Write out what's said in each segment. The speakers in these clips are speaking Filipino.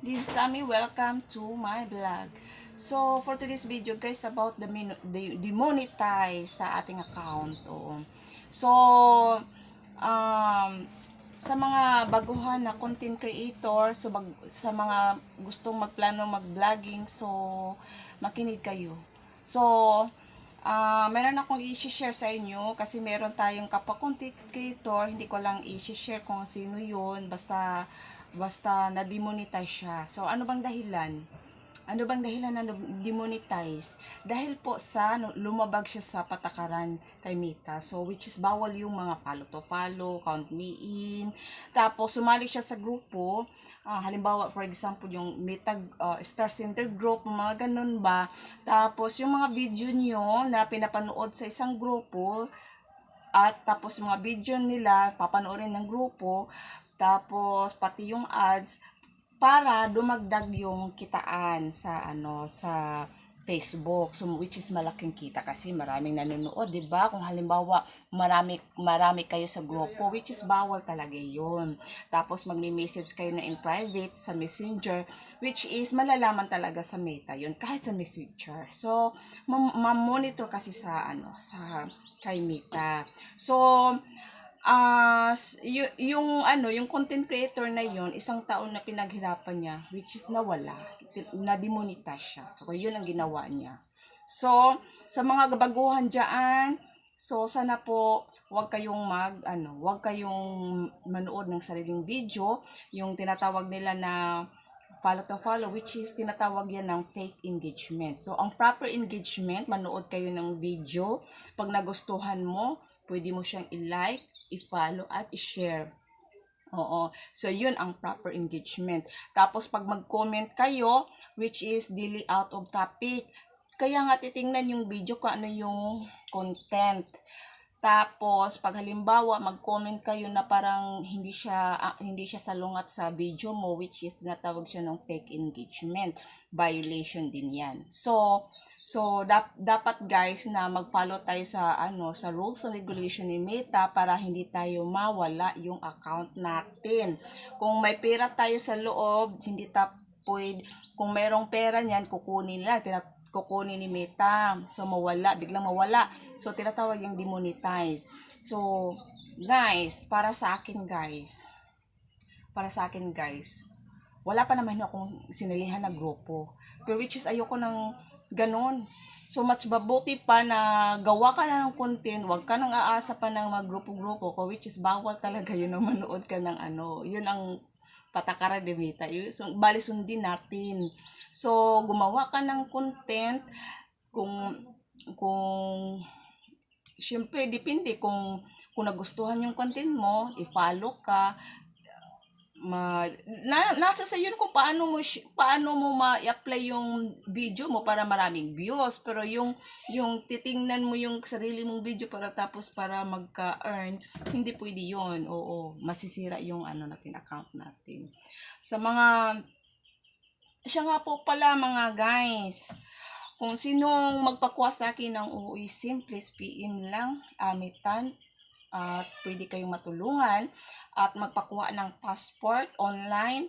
This is Sammy. Welcome to my vlog. So, for today's video guys, about the demonetize sa ating account. Oo. So, um, sa mga baguhan na content creator, so sa mga gustong magplano mag-vlogging, so makinig kayo. So, meron akong i-share sa inyo kasi meron tayong kapwa content creator, hindi ko lang i-share kung sino yun, basta na-demonetize siya. So, ano bang dahilan? Ano bang dahilan na demonetize? Dahil po sa lumabag siya sa patakaran kay Meta. So, which is bawal yung mga follow to follow, count me in. Tapos, sumali siya sa grupo. Halimbawa, for example, yung Meta Star Center Group, mga ganun ba. Tapos, yung mga video nyo na pinapanood sa isang grupo, at tapos yung mga video nila, papanoorin ng grupo, tapos pati yung ads, para dumagdag yung kitaan sa Facebook. So which is malaking kita kasi maraming nanonood, 'di ba? Kung halimbawa marami kayo sa grupo, which is bawal talaga 'yon. Tapos magme-message kayo na in private sa Messenger, which is malalaman talaga sa Meta 'yon kahit sa Messenger. So ma-monitor kasi sa kay Meta. So yung content creator na yun, isang taon na pinaghirapan niya, which is nawala, na-demonetize siya. So, yun ang ginawa niya. So, sa mga baguhan dyan, so, sana po, wag kayong wag kayong manood ng sariling video, yung tinatawag nila na follow to follow, which is tinatawag yan ng fake engagement. So, ang proper engagement, manood kayo ng video, pag nagustuhan mo, pwede mo siyang i-like, i-follow, at i-share. Oo. So, yun ang proper engagement. Tapos, pag mag-comment kayo, which is daily out of topic, kaya nga titingnan yung video kung ano yung content. Tapos, pag halimbawa, mag-comment kayo na parang hindi siya salungat sa video mo, which is tinatawag siya ng fake engagement. Violation din yan. So dapat guys na mag-follow tayo sa rules and regulation ni Meta para hindi tayo mawala yung account natin. Kung may pera tayo sa loob, hindi pwede, kung merong pera niyan, kukunin ni Meta. So biglang mawala. So tinatawag yung demonetize. So guys, para sa akin guys, wala pa naman akong sinilihan na grupo. Pero which is ayoko ng ganon. So much mabuti pa na gawa ka na ng content, wag ka nang aasa pa ng mga grupo-grupo ko, which is bawal talaga yun na manood ka ng yun ang patakaran ni Meta. So, bali sundin natin. So, gumawa ka ng content kung syempre depende kung nagustuhan yung content mo, i-follow ka, nasa sa yun kung paano mo ma-apply yung video mo para maraming views. Pero yung titingnan mo yung sarili mong video para magka-earn, hindi pwede yun. Oo, masisira yung account natin. Siya nga po pala mga guys, kung sinong magpakuha sa akin ng uuisim, please PM lang, Amitan, at pwede kayong matulungan at magpakuha ng passport online,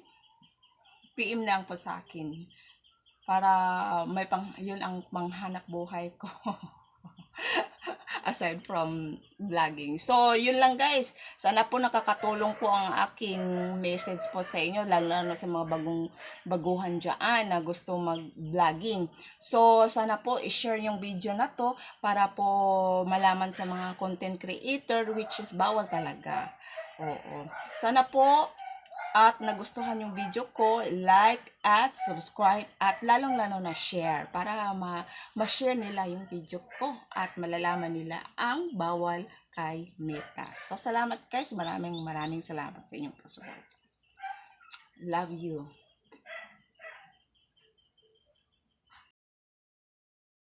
PM lang po sa akin para yun ang panghanap buhay ko. Aside from vlogging. So, yun lang guys. Sana po nakakatulong po ang aking message po sa inyo, lalo na sa mga baguhan dyan na gusto mag-vlogging. So, sana po i-share yung video na to para po malaman sa mga content creator, which is bawal talaga. Oo. Sana po at nagustuhan yung video ko, like at subscribe at lalong-lalo na share para ma-share nila yung video ko at malalaman nila ang bawal kay Meta. So, salamat guys. Maraming salamat sa inyong pagsuporta. Love you.